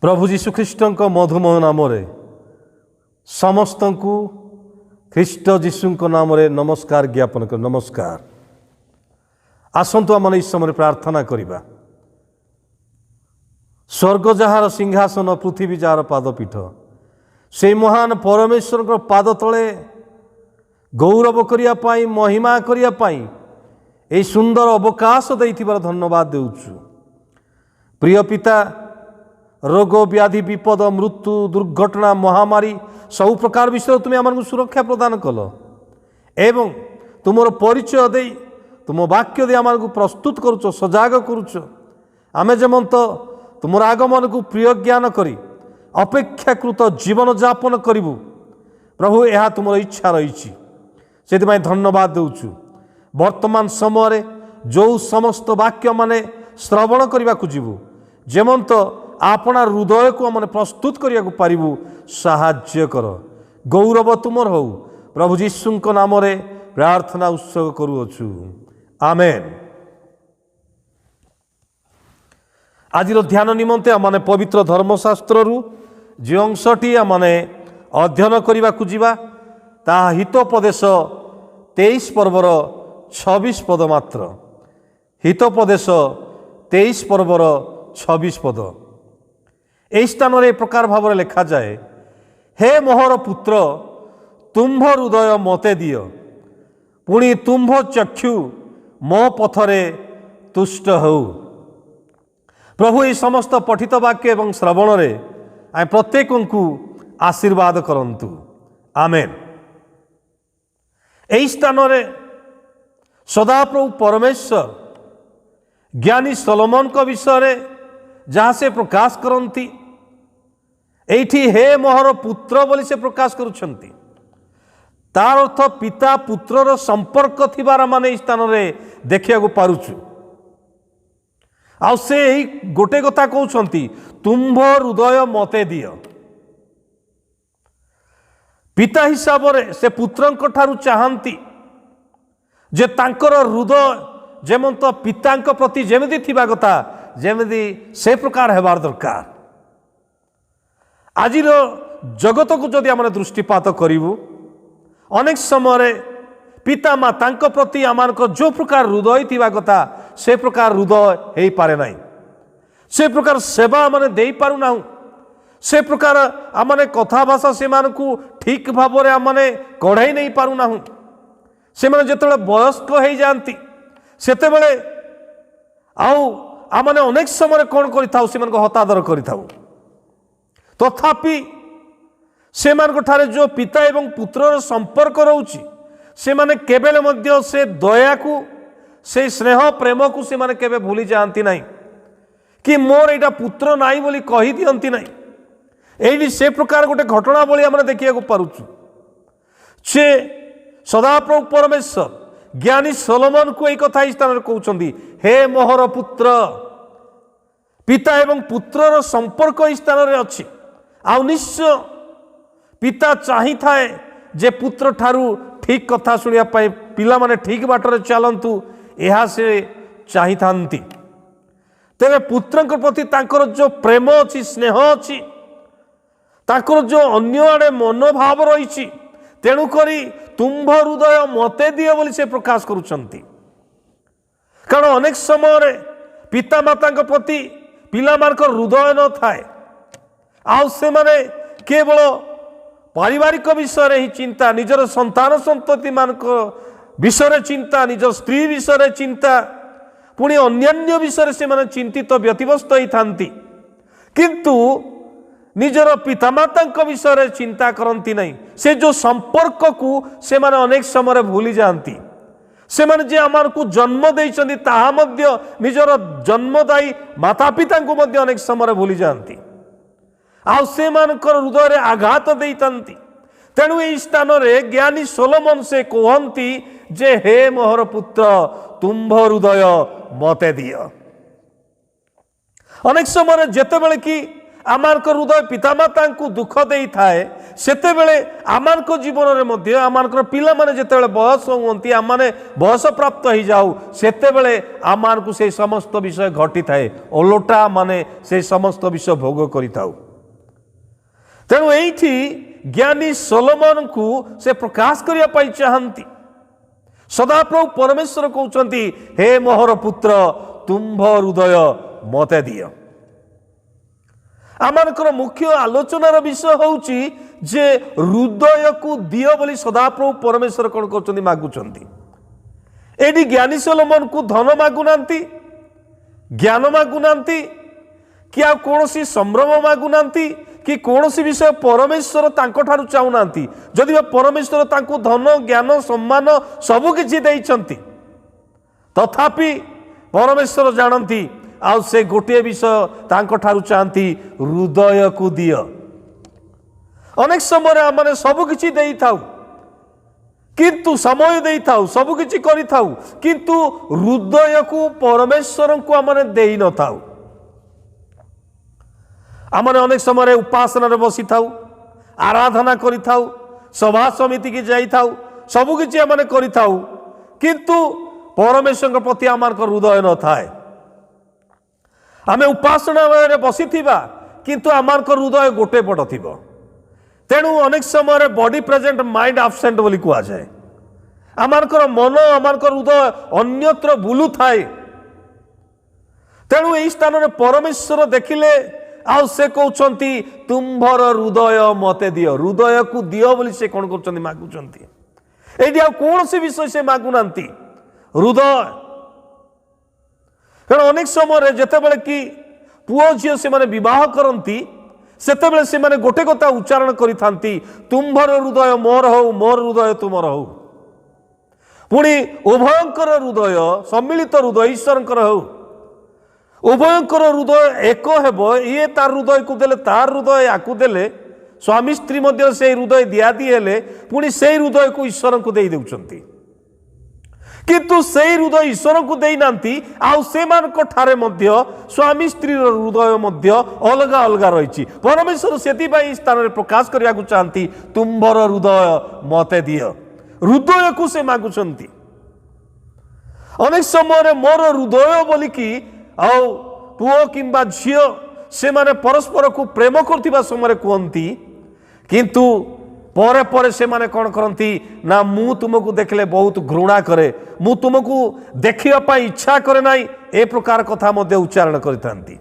प्रभु जीशुख्रीष्ट मधुमय नाम समस्त को ख्रीष्ट जीशु नाम नमस्कार ज्ञापन कर। नमस्कार। आसतु आम इस समय प्रार्थना करवा। स्वर्ग जार सिंहासन पृथ्वी जार पादपीठ से महान परमेश्वर पाद तले गौरव करने महिमा करने सुंदर अवकाश देथिबार धन्यवाद देउछु। प्रिय पिता, रोग व्याधि विपद मृत्यु दुर्घटना महामारी सब प्रकार विषय तुम्हें आम सुरक्षा प्रदान कल एवं तुमर परिचय दे तुम वाक्य दे आम प्रस्तुत करुच सजाग करुच। आम जमंत तुमर आगमन को प्रिय ज्ञान करी अपेक्षाकृत जीवन जापन करूँ। प्रभु यह तुम इच्छा रही से धन्यवाद देउछु। वर्तमान समय जो समस्त वाक्य माने श्रवण करने को जीवु जेमंत आपना हृदय को आम प्रस्तुत करने को पारिबु साहाय्य कर। गौरव तुमर हो प्रभु जीशु नाम प्रार्थना उत्सव करुअछु। आमेन। आज ध्यान निमंते आम पवित्र धर्मशास्त्र जो अंशटी आम अध्ययन करने को जीवा ता हितोपदेश 23 पर्वर 26 पद मात्र। हितोपदेश 23 पर्वर 26 पद। यही स्थान में एक प्रकार भाव लिखा जाए, हे मोहर पुत्र तुम्भ हृदय मते दियो पुणी तुम्भ चक्षु मो पथरे तुष्ट हो। प्रभु ये समस्त पठित वाक्य एवं श्रवण रे आम प्रत्येक को आशीर्वाद करंतु। आमेन। यही स्थान में सदाप्रभु परमेश्वर ज्ञानी सोलोमन को विषय जहाँ से प्रकाश करती एठी हे मोहर पुत्र बोली से प्रकाश करुछंती। तार अर्थ पिता पुत्रर संपर्क थिबार माने स्थान में देखिया को पारुछु। आउ से ही गोटे कथा कहउछंती तुम्भ हृदय मते दियो। पिता हिसाब रे से पुत्रंक ठारु चाहंती जे तांकर हृदय जेमंत पितांक प्रति जेमिति थिबा कथा जेमिति से प्रकार हेबार दरकार। आज जगत को जदि आम दृष्टिपात करूँ अनेक समय पिता माता प्रति आम जो प्रकार हृदय थिबा कथा से प्रकार हृदय हो पारे ना। से प्रकार सेवा आम दे पारु ना। से प्रकार आम कथा भाषा से ठीक भाव में आम कढ़ाई नहीं पारु ना। से जिते वयस्क हो जाती सेते बेले आमने अनेक समय कौन करिथाउ से हतादर करिथाउ। तथापि से ठारे जो पिता एवं पुत्रर संपर्क रोची से माने केबेले मध्य से दया को से स्नेह प्रेम को से माने केबे भूली जाती नहीं कि मोर एटा पुत्र नाई बोली कही दियंती नहीं। एही से प्रकार गोटे घटना बोली आम देखिया को पारुछु। से सदाप्रभु परमेश्वर ज्ञानी सोलोमन को एक कथा स्थान कहउछंती, हे मोहर पुत्र। पिता एवं पुत्रर संपर्क स्थान रे अछि। आ निश्चय पिता चाही थाए जे पुत्र ठारू ठीक कथा सुनिया पाए पिला माने ठीक बाटरे चलंतु एहा से चाही थांती। तेरे पुत्रंक प्रति तांकर जो प्रेम अछि स्नेह अछि तांकर जो अन्य आड़े मनोभाव रही तेणु करी तुम्भ हृदय मते दियो बोली से प्रकाश करुछंती। कारण अनेक समय पिता माता प्रति पिला मानकर हृदय न थाए। आउ से माने केवल पारिवारिक विषय ही चिंता निजर संतान संतति मान विषय चिंता निज स्त्री विषय चिंता पुणी अन्यान्य विषय से माने चिंतित व्यतिव्यस्त ही थांती किंतु निजर पितामाता विषय चिंता करती नहीं। से जो संपर्क को से माने अनेक समय भूली जाती। से माने जे आमार को जन्म देइछन्ती ताहा मध्य निजर जन्मदायी माता पिता को मध्य अनेक समय भूली जाती। आउ से मानकर हृदय रे आघात देइतंती। तेणु एई स्थान रे ज्ञानी सोलोमन से कहंती जे हे मोहर पुत्र तुम्भ हृदय मते दियो। अनेक समय जेते बेले कि आमानक हृदय पितामाता को दुख दे थाए सेतेबेले आमानक जीवन में आमानकर पिला माने जेतेबेले बयस हुंती आम माने बयस प्राप्त हो जाऊ सेतेबेले आमानकु से समस्त विषय घटी थाए ओलोटा माने से समस्त विषय भोग करिताऊ। तेणु एठी ज्ञानी सोलोमन को से प्रकाश करिया पाई चाहंती। सदाप्रभु परमेश्वर कहउचंती हे मोहर पुत्र तुम्भ हृदय मते दियो। आमानकर मुख्य आलोचनार विषय होउची जे हृदय को दियो बोली सदाप्रभु परमेश्वर कौन कर मागुचंती। एडी ज्ञानी सोलोमन को धन मागुनांती ज्ञान मागुनांती कि आ कौनसी संभ्रम मागुनांती कि कौनसी विषय परमेश्वर तांको ठारू चाहूनांती। जदि परमेश्वर तांको धन ज्ञान सम्मान सबु किछि देइछंती तथापि परमेश्वर जानती आ से गोटे विषय तांको ठारू चाहती हृदय को दियो। अनेक समय आम सबु किछि देई थाउ किंतु समय देई थाउ सबु किछि करि थाउ किंतु हृदय को परमेश्वर को आम देई न थाउ। आमने अनेक समय उपासना बसी थाउ आराधना करि थाउ सभा समिति की जाई थाउ सबु किछि आमने करि थाउ किंतु परमेश्वर प्रति आमानकर हृदय न थाए। आमे उपासना में बसी थिबा किंतु आमानकर हृदय गोटे पट थिबो। तेणु अनेक समय बॉडी प्रेजेंट माइंड एब्सेंट बोली कुआ जाए। आमानकर मन आमानकर हृदय अन्यत्र बुलु थाए। तेणु एई स्थान रे परमेश्वर देखिले आउ से कहउचंती तुम्भर हृदय मते दियो। हृदय को दियो बोली से कोन करचंती मागुचंती। एडी आ कोन से विषय से मागुनांती हृदय। कारण अनेक समय जेतेबेले कि पुओ झियो से माने विवाह करंती सेतेबेले से माने गोटे कथा उच्चारण करिथांती तुम्भर हृदय मोर हो मोर हृदय तुमर हो। पुणी उभयंकर हृदय सम्मिलित हृदय ईश्वरंकर हो। उभयंकर हृदय एक हेबो ये तार हृदय को देले तार हृदय आकु देले स्वामी स्त्री मध्य से हृदय दिया दी हेले पुणी से हृदय को ईश्वर को दे देउचंती किंतु से हृदय ईश्वर को दे नांती आउ से मानक ठारे मध्य स्वामी स्त्री हृदय मध्य अलगा अलगा रही। परमेश्वर सेति बाई स्थान रे प्रकाश करिया को चाहती तुम्भर हृदय मते दियो। हृदय को से मागुचंती। अनेक समय मोर हृदय बोली कि आउ पुओ किंबा झियो से माने परस्पर को प्रेम करथिबा समय कहती किंतु परे परे से माने कौन करती ना मु तुमको देखले बहुत घृणा करे मु तुमको देखिया पाई इच्छा करे नाई ए प्रकार कथा मध्य उच्चारण करितांती।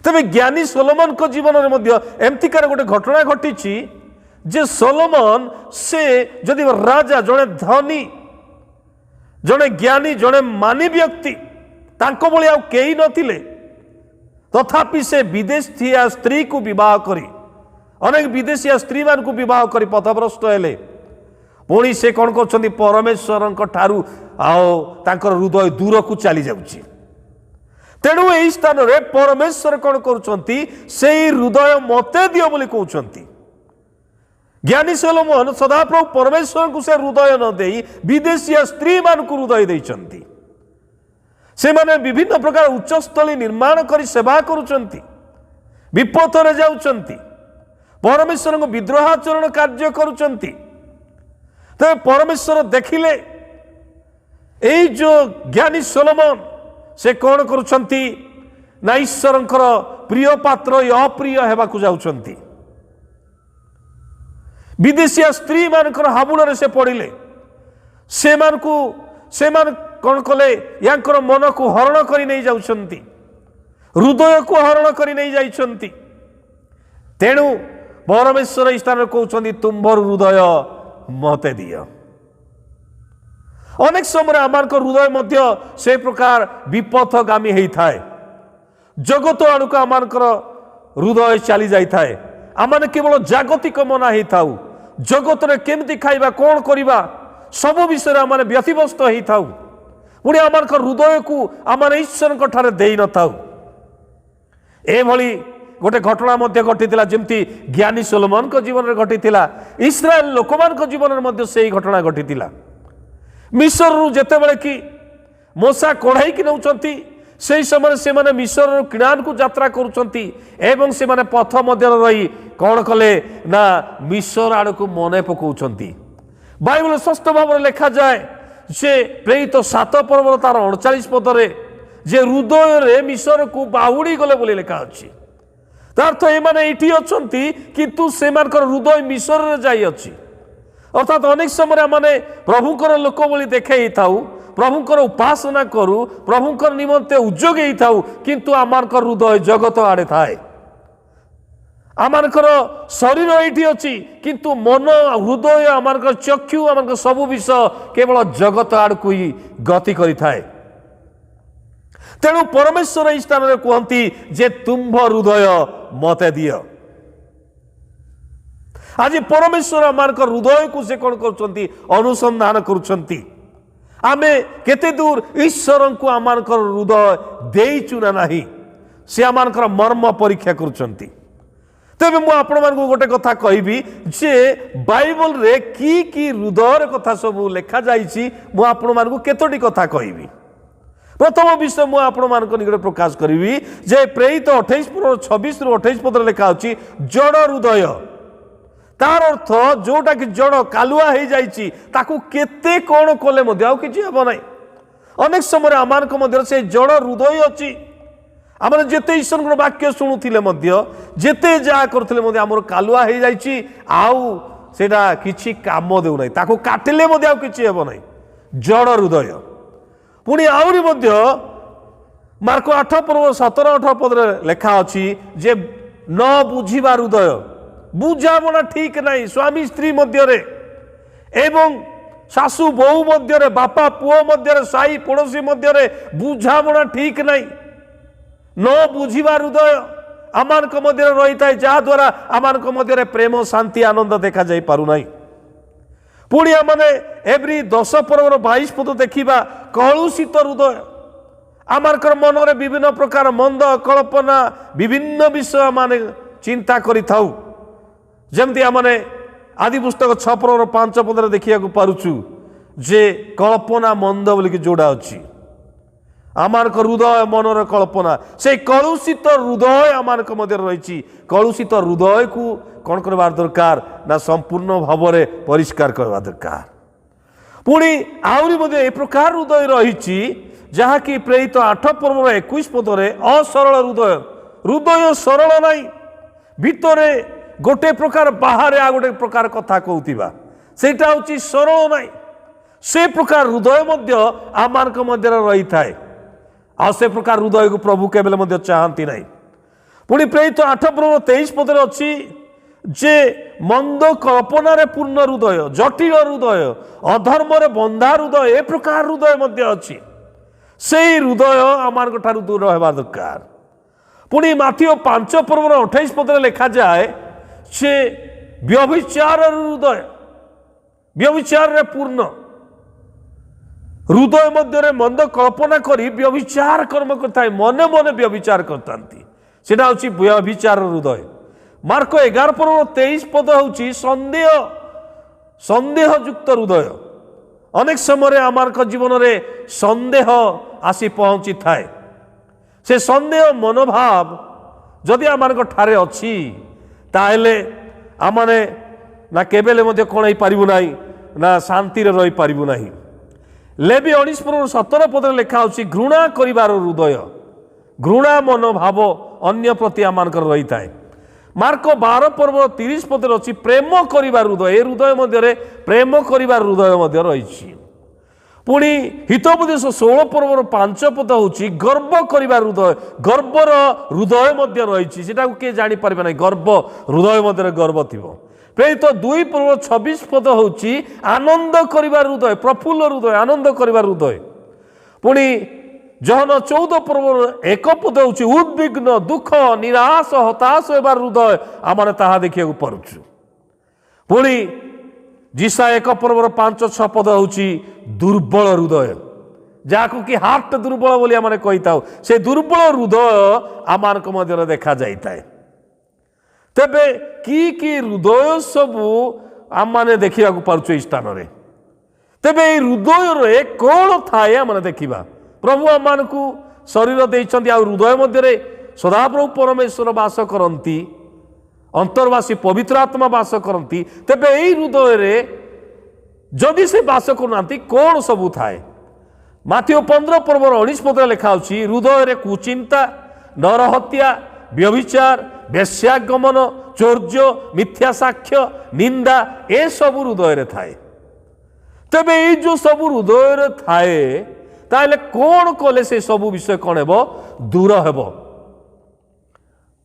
तबे ज्ञानी सोलोमन को जीवन में मध्य एमतिकार गोटे घटना घटी जे सोलोमन से जदि राजा जड़े धनी जड़े ज्ञानी जड़े मानी व्यक्ति तांको भली आउ केही नथिले तथापि से विदेशी स्त्री को विवाह करी अनेक विदेशी स्त्री मान को विवाह करी पथभ्रष्ट हेले पुणी से कौन कर परमेश्वर ठारू आओ तांकर हृदय दूर को चली जाउची। तेणु यही स्थान रे परमेश्वर कौन करुचंती से हृदय मते दियो बोली कहउचंती। ज्ञानी सोलोमन सदाप्रभु परमेश्वर को से हृदय न देई विदेशी स्त्री मान को हृदय देइचंती। से माने विभिन्न प्रकार उच्चस्थली निर्माण करी सेवा करुचंती विपथ रे जाउचंती परमेश्वर को विद्रोहाचरण कार्य करुचंती। तो परमेश्वर देखिले एई जो ज्ञानी सोलोमन से कौन करुचंती ना ईश्वरंकर प्रिय पात्र अप्रिय हेबाकु जाउचंती। विदेशी स्त्री मानकर हाबुड़ से पड़िले से मान कौन कले यांकर मन को हरण करी नहीं जाउछंती हृदय को हरण करी नहीं जाइछंती। तेणु परमेश्वर स्थान कहउछंती तुम्भर हृदय मते दियो। अनेक समय आमानक हृदय मध्य से प्रकार विपथगामी हेई थाए जगत आड़क आमानकर हृदय चली जाई थाए। आमाने केवल जागतिक मना हेई थाउ जगत रे केमती खाइबा कौन करिबा सब विषय आमाने व्यतिव्यस्त हेई थाउ पुणी आमानक हृदय को आमाने ईश्वर ठारे देई न थाउ। एभली गोटे घटना मध्य घटीला जमती ज्ञानी सोलोमन को जीवन में घटीला इस्राएल लोकमान को जीवन में मध्य से घटना घटीला। मिस्र रु जेतेबेले कि मूसा कढ़ाई कि नौचंती से समय से मिस्र किणान को यात्रा करुछंती एवं से पथ मध्य रही कौन कले ना मिस्र आड़ को मन पकाउछंती। बाइबल स्पष्ट भाव लिखा जाए जे प्रेरित 7 पर्व तार 39 पदरे जे हृदय रे मिस्र को बाहुड़ी गले बोली लिखा अछि। तार्थ एमाने एठी अछंती किंतु सेमानकर हृदय मिस्र रे जाई अछि। अर्थात अनेक समय माने प्रभुकर लोक बोली देखे थाउ, प्रभुकर उपासना करू, प्रभुकर निमंते उद्योगी थाउ, किंतु आमानकर हृदय जगत आड़े थाए। आमानकर शरीर एठी अछि किंतु मन हृदय आमानकर चक्षु आमानकर सबु विषय केवल जगत आड़कु ही गति करि थाए। तेणु परमेश्वर एई स्थान रे कहंती जे तुम्भ हृदय मते दियो। आज परमेश्वर आमानकर हृदय को से कौन करुछंती अनुसंधान करुछंती। आमे केते दूर ईश्वर को आमानकर हृदय देइचु ना नाही से आमानकर मर्म परीक्षा करुछंती। तेबे मु आपण मानकु गोटे कथा कहबी जे बाइबल रे की हृदय कथा सब लेखा जाइछि मु आपण मानकु केतोटी कथा कहबी। प्रथम विषय मु आपण मानक निकट प्रकाश करिवि जे प्रेरित 28 पुर 26 रु 28 पद लेखा अछि जड़ हृदय। तार अर्थ जोटा कि जड़ कालुआ हो जाइछि ताकू केते कोन कले मध्य आउ किछि हेबो नै। अनेक समय आमानक मध्य से जड़ हृदय अछि। आमर जेते ईश्वर वाक्य शुणुथिले मध्य जेते जा करथिले मध्य आमर कालुआ हो जाइछि आउ सेटा किछि काम देउ नै, ताकू काटिले मध्य आउ किछि हेबो नै। जड़ हृदय पुणी आउरी मध्य मार्क 8 पर्व 17-18 पद लेखा अछि जे न बुझिबा हृदय, बुझामणा ठीक नहीं स्वामी स्त्री मध्य एवं शाशु बहु मध्य, बापा पुओ मध्य, साई पड़ोशी मध्य बुझामणा ठीक नहीं, न बुझिबा हृदय आमानक मध्य रही थाए जहा द्वारा आमानक मध्य प्रेम शांति आनंद देखा जाई पारु नाही। पुणी आमने एवरी 10 पर्वर 22 पद देखिबा कलुषित हृदय आमानकर मनरे विभिन्न प्रकार मंद कल्पना विभिन्न विषय माने चिंता करि थाउ। जमती आमने आदि पुस्तक 6 पर्वर 5 पदरे देखिया पारुछु जे कल्पना मंद बोलिक जोड़ा अछि। आमानक हृदय मनर कल्पना से कलुषित हृदय आमानक मध्य रही। कलुषित हृदय को कौन करबार दरकार ना संपूर्ण भाव में परिष्कार करबा दरकार। पुणी आउरी मध्य ए प्रकार हृदय रही जहाँकि प्रेरित 8 पर्व 21 पदरे असरल हृदय, हृदय सरल नहीं भितरे गोटे प्रकार बाहर आ गोटे प्रकार कथा कहूतिबा सेटा होची सरल नहीं। से प्रकार हृदय मध्य आमानक मध्य रही थाए आ से प्रकार हृदय को प्रभु केवल मध्य चाहती नहीं। पुणी प्रेरित 8 पर्व 23 पदरे अछि जे मंद कल्पना रे पूर्ण हृदय, जटिल हृदय, अधर्म रे बंधा हृदय ए प्रकार हृदय मध्य अछि। से हृदय आमानक ठारू दूर रहबा दरकार। पुणी माथियो 5 पर्व 28 पदरे लेखा जाए से व्यभिचार हृदय, व्यभिचार रे पूर्ण हृदय मध्य मंद कल्पना करी व्यभिचार कर्म करता है, मने मने व्यभिचार करतांती सेटा होची व्यभिचार हृदय। मार्क 11 पर्व 23 पद होची संदेह, संदेह युक्त हृदय। अनेक समय आमार जीवन में संदेह आसी पहुंची थाए। से संदेह मनोभाव जदि आमार ठारे अछि ताहेले आमने ना केबेले मध्य कोन होई पारिबु नाही ना शांति रे रही पारिबु नाही। लेवी 19 पर्व 17 पदरे लेखा होची घृणा करिवार हृदय, घृणा मनोभाव अन्य प्रति आमानकर रही थाए। मार्क 12 पर्व 30 पदरे अछि प्रेम करिवार हृदय, ए हृदय मध्य प्रेम करिवार हृदय मध्य रही। पुणी हितोपदेश 16 पर्व 5 पद होची गर्व करिवार हृदय, गर्वर हृदय मध्य रही। सेटा के जानि पारबे नै, गर्व हृदय मध्य गर्व थिबो। प्रेरित 2 पर्व 26 पद होची आनंद करिवार हृदय, प्रफुल्ल हृदय, आनंद करिवार हृदय। पुणी जहन 14 पर्व 1 पद होची उद्विग्न दुख निराश हताश होबार हृदय आमने ताहा देखिया पारुछु। पुणी जिसा 1 पर्व 5-6 पद होची दुर्बल हृदय, जाको कि हार्ट दुर्बल बोली आमने कहिताउ, से दुर्बल हृदय आमानक मध्य देखा जाइताए। तेबे की हृदय सबू आम मैंने देखा पार्छ स्थान में। तेबे हृदय रे कौन थाए आम देखा प्रभु आम को शरीर देइछन्ति आ हृदय मध्य सदाप्रभु परमेश्वर वास करती अंतर्वासी पवित्र आत्मा वास करती तेबे एई हृदय रे जदि से वास करना कौन सबू थाए माथ्यू 15 पर्वर 19 पद लिखा अछि हृदय रे कुचिंता नरहत्या व्यभिचार वेश्यागमन चौर्य मिथ्या साक्ष्य निंदा ए सबू हृदय रे थाए तेबे ये जो सबू हृदय रे थाए ताले कौन कले से सबू विषय कौन हेबो दूर हेबो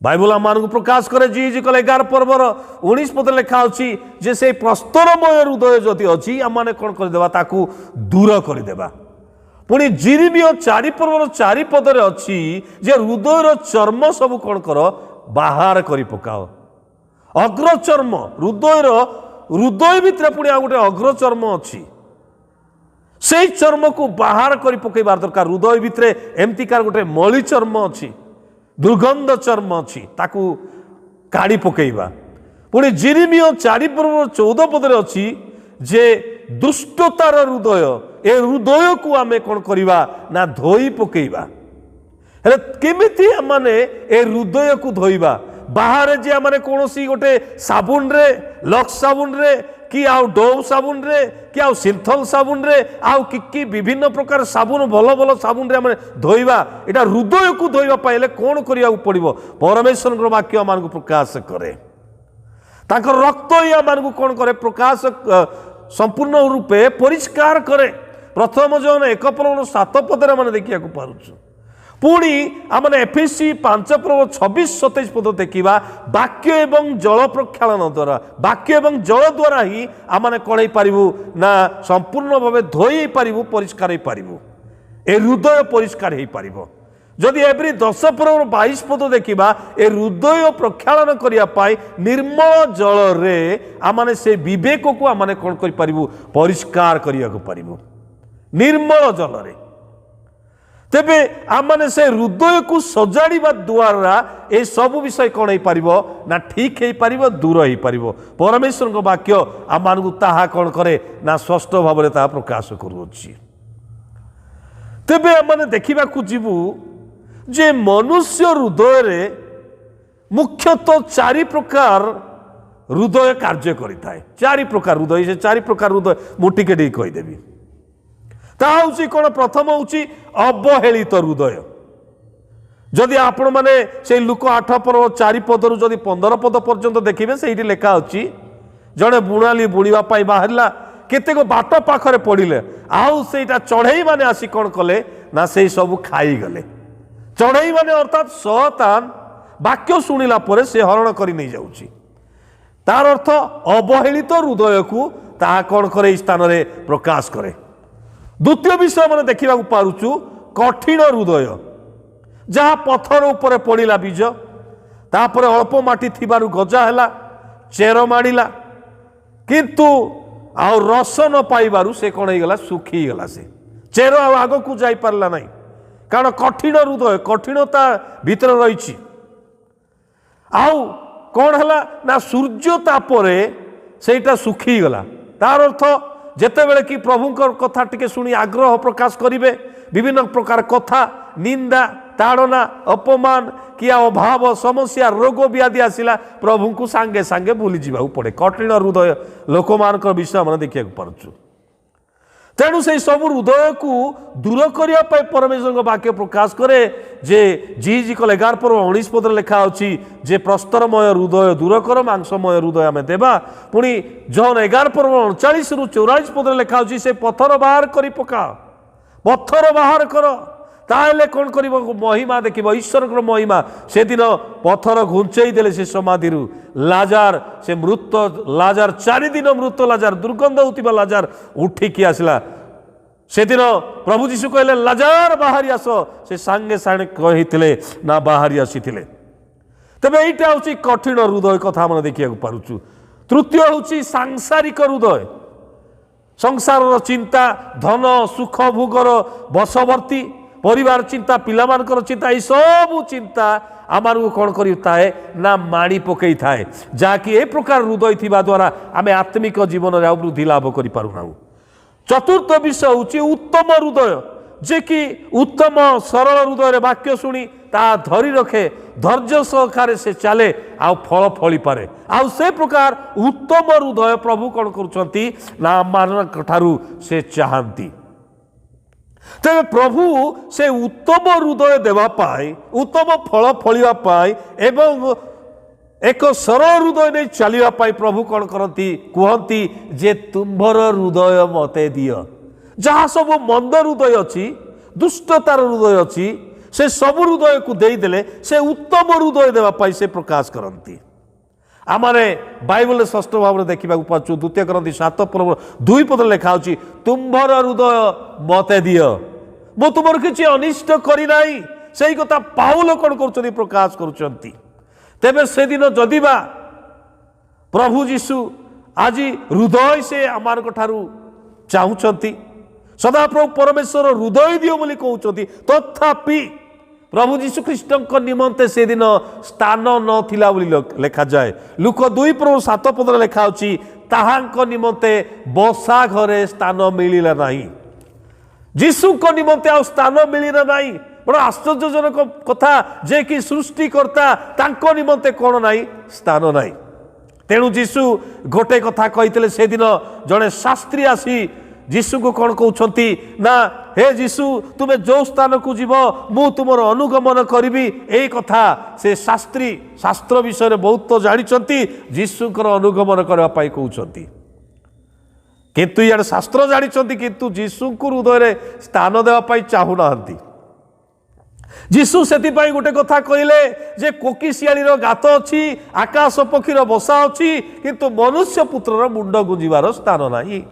बाइबल आम प्रकाश करे जी कले 11 पर्वर 19 पद लिखा अछि जे से प्रस्तरमय हृदय जदि अछि आम कौन करदेबा ताकू दूर करदेबा पुणी जिरिमिय 4 पर्वर 4 पदरे अछि जे हृदयर चर्म सब कौन कर बाहर करी पकाओ अग्रचर्म हृदय भितर पुणी आ गोटे अग्रचर्म अछि से चर्म को बाहर करी पकेबार दरकार हृदय भितर एमतिकार गोटे मली चर्म अछि दुर्गंध चर्म अछि ताकू काढ़ी पकेइबा पुणी जिरिमिय 4 पर्वर 14 पदरे अछि जे दुष्टतार हृदय ए हृदय को आमे कौन करिबा ना धोई पकेइबा हेले केमिति माने ए हृदय को धोइबा बाहर जे माने कोनोसी गोटे साबुन रे लक्स साबुन रे कि आउ डोव साबुन रे कि आउ सिंथल साबुन रे आउ कि विभिन्न प्रकार साबुन भल भल साबुन रे माने धोइबा एटा हृदय को धोइबा पाइले कोन करिया पड़िबो परमेश्वर वाक्य मान प्रकाश करे ताकर रक्त या मान कोन करे प्रकाश संपूर्ण रूपे परिष्कार करे प्रथम जन 1 पर्व 7 पदरे मैंने देखा पार्छ पुणी आम एफएससी 5 पर्व 26-27 पद देखा वाक्य एवं जल प्रक्षालन द्वारा वाक्य एवं जल द्वारा ही आम कौन पारू ना संपूर्ण भाव धोई पारू परिष्कार हो पारू ए हृदय परिष्कार हो पार जदि एवरी 10 पर्व 22 पद देखा ए हृदय प्रक्षालन करने निर्मल जल रे आम से विवेक को आम कौन कर परिष्कार करने निर्मल जल रे तेबे आमने से हृदय को सजाड़ा द्वारा ए सब विषय कौन हो पार ना ठीक हो पार दूर हो पार परमेश्वर वाक्य आम ताहा कौन करे ना स्पष्ट भाव में ताहा प्रकाश करुच्ची तेबे आमने देखा जीवु जे मनुष्य हृदय रे मुख्यतः 4 प्रकार हृदय कार्य करिथाए 4 प्रकार हृदय से 4 प्रकार हृदय मुटिके कहीदेवी ताऊँ कौन प्रथम हूँ अवहेलित हृदय जदि आपण मैंने से लुक 8 पर्व 4 पदरु जदि 15 पद पर्यंत देखिए से लेखा अच्छी जड़े बुणाली बुणवाई बाहर केतेक बाट पाखरे पड़े आउ से चढ़ई मैंने आसी कौन कले ना से सब खाईगले चढ़ई मैंने अर्थात शतान वाक्य शुणिला परे से हरण कर नहीं जाउची तार अर्थ अवहेलित हृदय को ता कौन करे स्थान में प्रकाश करे द्वितीय विषय मैंने देखा पारुचु कठिन हृदय जहाँ पत्थर उपर पड़ा बीज तापर अल्प माटी थिबारु गजा है चेर माड़ा किंतु आउ रस न पाइबारु से कौन हो गला सुखी गला से चेर आग को जाई पारला नहीं कारण कठिन हृदय कठिनता भीतर रही आउ कौन है ना सूर्य तापरे सेटा सुखी गला तार अर्थ जेतेबेले कि प्रभुंकर कथा टिके सुनी आग्रह प्रकाश करिवे विभिन्न प्रकार कथा निंदा ताड़ना अपमान किया अभाव समस्या रोग व्याधि आसिला प्रभु को सांगे सांगे भूली जावाक पड़े कठिन हृदय लोक मान विषय मैंने देखा पार्छु तेणु से सब हृदय को दूर करने परमेश्वर वाक्य प्रकाश करे जे जी कल 11 पर्व 19 पद लिखा अच्छी जे प्रस्तरमय हृदय दूर कर मांसमय हृदय आम देवा पुणी जन 11 पर्व 39 ରୁ 44 पद लिखा अच्छी से पत्थर बाहर कर पका पत्थर बाहर कर ताले कौन कर महिमा देख ईश्वर महिमा से दिन पत्थर घुंचई देले से समाधि लाजार से मृत लाजार 4 दिन मृत लाजार दुर्गंध होता लाजार उठिकी आसला से दिन प्रभु जीशु कहले लाजार बाहरी आस से सांगे सांगे कही ना बाहरी आसी तेरे यहीटा हूँ कठिन हृदय कथा मैंने देखा पार्छु तृतीय हूँ सांसारिक हृदय संसार चिंता धन सुख भोगर बसवर्ती परिवार चिंता पिलामानकर चिंता ये सब चिंता आम कौन करे ना माड़ी पकई थाए जहाँकि ए प्रकार हृदय थिबा द्वारा आम आत्मिक जीवन में वृद्धि लाभ कर पारुना चतुर्थ विषय हूँ उत्तम हृदय जे कि उत्तम सरल हृदय वाक्य शुणी ता धरी रखे धैर्य सहकारे से चले आ फल फली पारे आ से प्रकार उत्तम हृदय प्रभु कौन करुछंती ना मान ठारू से चाहती। तेरे प्रभु से उत्तम हृदय देवा पाई उत्तम फल फलिया पाई एवं एक सरल हृदय नहीं चलिया पाई प्रभु कौन करती कहती जे तुम्भर हृदय मते दियो। जहाँ सब मंद हृदय अच्छी दुष्टतार हृदय अच्छी से सब हृदय को देदेले से उत्तम हृदय देवा पाई से प्रकाश करती। आमारे बाइबल षष्ठ भाव में देखा पाचु द्वितीय करती 7 पर्व 2 पद लिखा होची तुम्भर हृदय मते दियो मु तुमर किछि अनिष्ट करी नाही सेही कथा पाउल कौन कर प्रकाश करुचंती। तेबे से दिन जदिबा प्रभु जीशु आज हृदय से आमान ठारू चाहूंती सदाप्रभु परमेश्वर हृदय दियो बोली कहउचंती तथापि प्रभु जीशु ख्रीष्ट निमंते से दिन स्थान नथिला बोली लेखा जाए। लुक 2 पर्व 7 पद लेखा होची ताहांक निमंते बसा घरे स्थान मिलिला नाही। जीशु को निमंते आ स्थान मिलिला नाही। बड़ा आश्चर्यजनक कथा जे कि सृष्टिकर्ता तांको निमंते कौन नाई स्थान नाई। तेणु जीशु गोटे कथा कही से दिन जड़े शास्त्री आसी जीशु को कौन कहते ना हे जीशु तुम्हें जो स्थान को जीव मु तुमर अनुगमन करी यही कथा से शास्त्री शास्त्र विषय में बहुत तो जानी जीशु अनुगमन करने कहते किंतु यार शास्त्र जानी किंतु जीशु को हृदय स्थान देवाई चाहूना। जीशु से गोटे कथा कहले जे कोकिशियालीर गात अच्छी आकाश पक्षीर बसा अच्छी किंतु मनुष्य पुत्रर मुंड गुंजिबार स्थान नाही।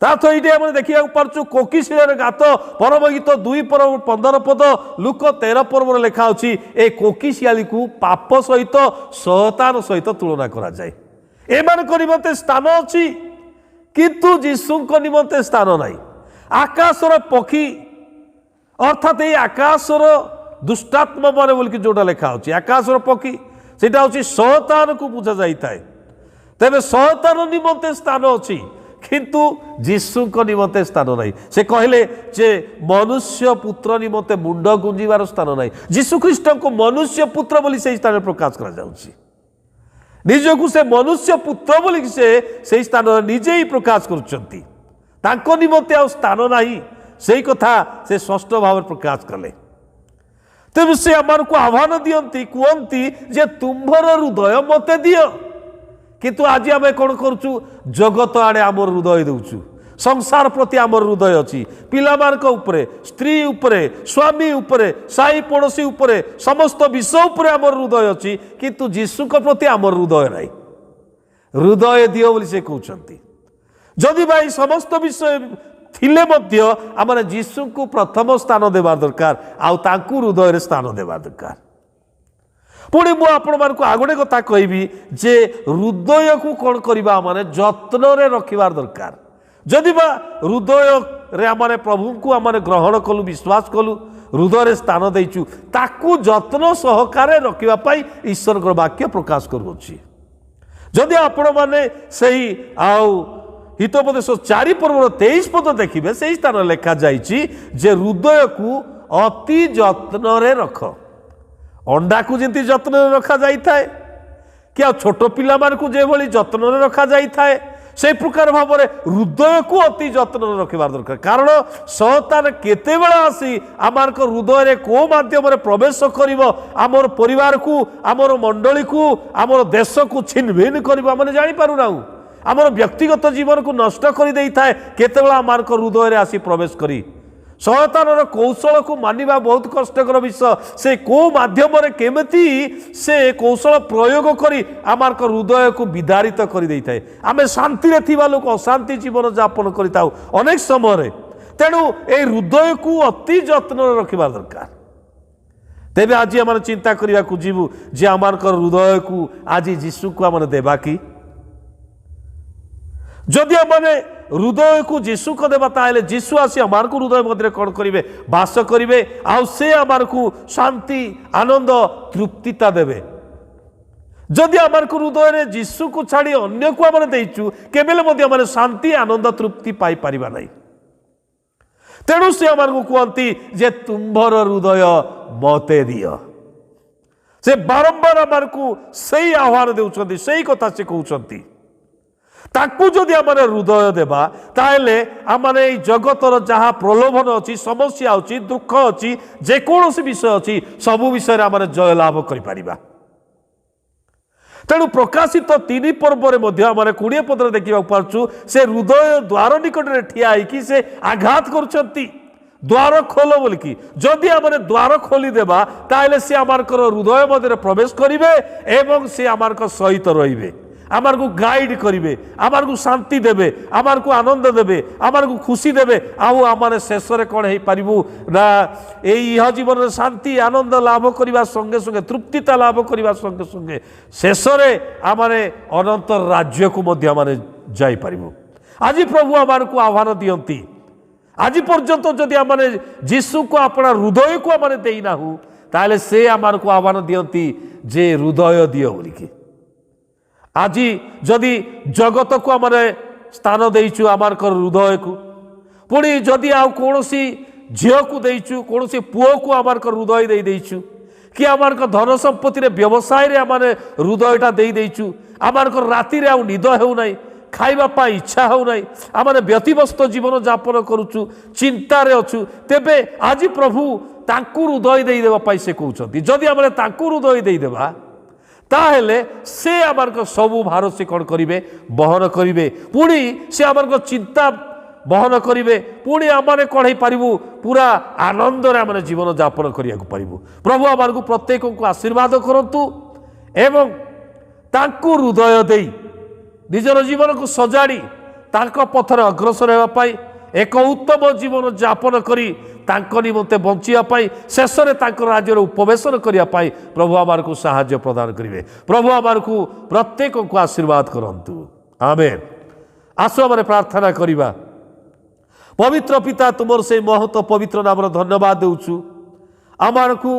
ये आम देखा पार्चु कोकिशियार गात परम गीत 2 पर्व 15 पद लुक 13 पर्व लेखा अच्छी ए कोकिशियाली को पाप सहित शैतान सहित तुलना करा जाए। एमानक निमंते स्थान अच्छी किंतु जीशु निमंते स्थान नाही। आकाशर पक्षी अर्थात ये आकाशर दुष्टात्मा मान बोल जोटा लिखा होची आकाशर पक्षी सेटा होची शैतान को बुझा जाइताए। तेबे शैतान निमंते स्थान अच्छी किंतु जीशु निमंते स्थान नहीं। से कहले जे मनुष्य पुत्र निमंते मुंड गुंजिबार स्थान नहीं। जीशु ख्रीष्ट को मनुष्य पुत्र बोली से स्थान प्रकाश करा जाउची। निजकु से मनुष्य पुत्र बोली से स्थान निजे ही प्रकाश करुचंती तांको निमंते आ स्थान नहीं से कथा से स्पष्ट भाव प्रकाश कले। तेज से आम को आह्वान दियंती कहती जे तुम्भर हृदय मते दियो किंतु आज आम कौन करुचु जगत आड़े आम हृदय दौचु संसार प्रति आम हृदय अच्छी पिलामानक उपरे स्त्री उपरे स्वामी उपरे साई पड़ोशी उपरे समस्त विषय उपरे आम हृदय अच्छी किंतु जीशु प्रति आम हृदय नहीं। हृदय दियो बोली से कहते जदि भाई समस्त विषय थिले मध्य आमने जीशु को प्रथम स्थान देवा दरकार आउ तांकु हृदय स्थान देवा दरकार। पुणी मु आपण मानक आ गोटे कथा कहबी जे हृदय को कौन करबा माने जत्न रे रखिबार दरकार। जदि बा हृदय रे आमने प्रभु को आमने ग्रहण कलु विश्वास कलु हृदय रे स्थान देइचु ताकु जत्न सहकारे रखिबा पाई ईश्वर वाक्य प्रकाश करूछि। जदि आपण माने सही आउ हितोपदेश 4 पर्व 23 पद देखिए से स्थान लिखा जाइए जे हृदय को अति जत्न रे रख। अंडा को जमी जत्न रखा जाए कि आ छोट पिला को जे भली जत्न रखा जाए से प्रकार भाव में हृदय को अति जत्न रखिबार दरकार। कारण शैतान केते बेला आसी आमार हृदय रे को माध्यम रे प्रवेश करिवो आमर परिवार को आमर मंडली को आमर देश को छिनभिन करिवो माने जानि पारु नाउ। आमर व्यक्तिगत जीवन को नष्ट कर दे थाए केतेबेला आमार हृदय रे आसी प्रवेश करी शैतानर कौशल को मानिबा बहुत कष्टकर विषय। से को माध्यम रे केमिति से कौशल प्रयोग करी आमार हृदय को विदारित कर दे थाए। आमे शांति रे थिबा लोक अशांति जीवन यापन करिताउ अनेक समय। तेणु ए हृदय को अति जत्न रखिबार दरकार। तेबे आज आम चिंता करने को जीवु जे आमार हृदय को आज जीशु को आम देबा कि जदि आमने हृदय को जीशु को देवा ताले जीशु आसी आमार को हृदय मध्य कौन करेंगे बास करेंगे आउ से आमार को शांति आनंद तृप्तिता देवे। जदि आमार को हृदय रे जीशु को छाड़ी अन्य को आमने देइचु केबेले मध्य आमने शांति आनंद तृप्ति पाई परिबा नहीं। तेणु से आमको कहती जे तुम्भर हृदय मते दियो। से बारंबार आमको सही आह्वान देउछंती, सही कथा से कहउछंती। ताकू जदि आम हृदय देवा ताहले आमने जगतर जहाँ प्रलोभन अच्छी, समस्या अच्छी, दुख अच्छी, जेकोसी विषय अच्छी, सबु विषय आम जय लाभ करिपारिबा। तेणु प्रकाशित 3 पर्व में 20 पदर देखा पार्छु से हृदय द्वार निकट में ठिया होइकि से आघात करुछंती द्वार खोल बोलिकी। जदि आम द्वार खोलीदेवा ताहले से आमार हृदय मध्य प्रवेश करेंगे एवं से आमार सहित रहिबे, आमार को गाइड करेंगे, आमार को शांति देवे, आमार को आनंद देवे, आमार को खुशी देवे। आउ आम शेष कौन हो पारू ना यह जीवन शांति आनंद लाभ करने संगे संगे तृप्तिता लाभ करने संगे संगे शेष आम अनंत राज्य को जापरू। आज प्रभु आमार को आह्वान दियंती। आज पर्यंत जदि आम जीशु को अपना हृदय को आम देना ताले से आमार को आह्वान दियंती जे हृदय दियो बोलिकी। आज जदि जगत को आम स्थान देचु आमार हृदय को, पुणी जदि आ कौन झील को देचु, कौन पुओ को आमार हृदय दे देचु, कि आमार धन संपत्ति व्यवसाय आम हृदयटा दे देचु, आमार राति आउ निद हेउना, खाइबा इच्छा होना, आम व्यतिव्यस्त जीवन जापन करुचु, चिंतार अच्छु, तेबे आज प्रभु तांकु हृदय देदेबा से कहते। जदि आम तांकु हृदय देदेबा ताहेले से आमार सबू भार से कौन करेंगे बहन करेंगे, पुणी से आमार चिंता बहन करेंगे, पुणी आम कौन हो पारू पूरा आनंद आम जीवन जापन करने को पारू। प्रभु आमार को प्रत्येक को आशीर्वाद करंतु एवं तांकु हृदय दे निजर जीवन को सजाड़ी तांको पथरे अग्रसर होगापाई एक उत्तम जीवन जापन करी तांको निमंते बंचियापाई शेष में राज्य उपवेशन करने प्रभु आमार को साहाय्य प्रदान करेंगे। प्रभु आमार को प्रत्येक को आशीर्वाद करंतु। आमेन। आसो आम प्रार्थना करिबा। पवित्र पिता तुमर से महत पवित्र नाम धन्यवाद देउछु। आमार को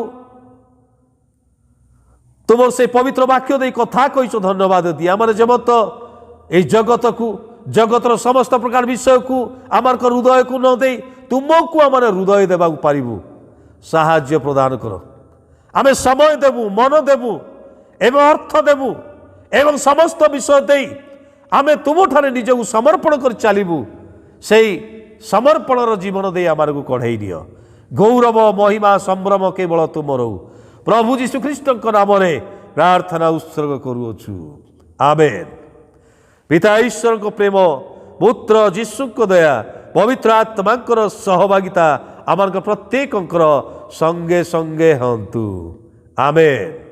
तुमर से पवित्र वाक्य दे कथा कहिसो धन्यवाद दी। आमार जमत ए जगत को जगतर समस्त प्रकार विषय को आमार हृदय को न दे तुमको आम हृदय देवा पारू साहाय्य प्रदान कर। आम समय देवु, मन देवु एवं अर्थ देवु एवं समस्त विषय दे आम तुम ठारे निजक समर्पण कर चलू। से समर्पणर जीवन दे आमार को कढ़ई नियो। गौरव महिमा संभ्रम केवल तुमर प्रभु जीशु ख्रीष्ट नाम प्रार्थना उत्सर्ग करुछु। आमेन। पिता ईश्वर को प्रेम, पुत्र जीशु को दया, पवित्र आत्मा सहभागिता आम प्रत्येक संगे संगे हंतु। आमेन।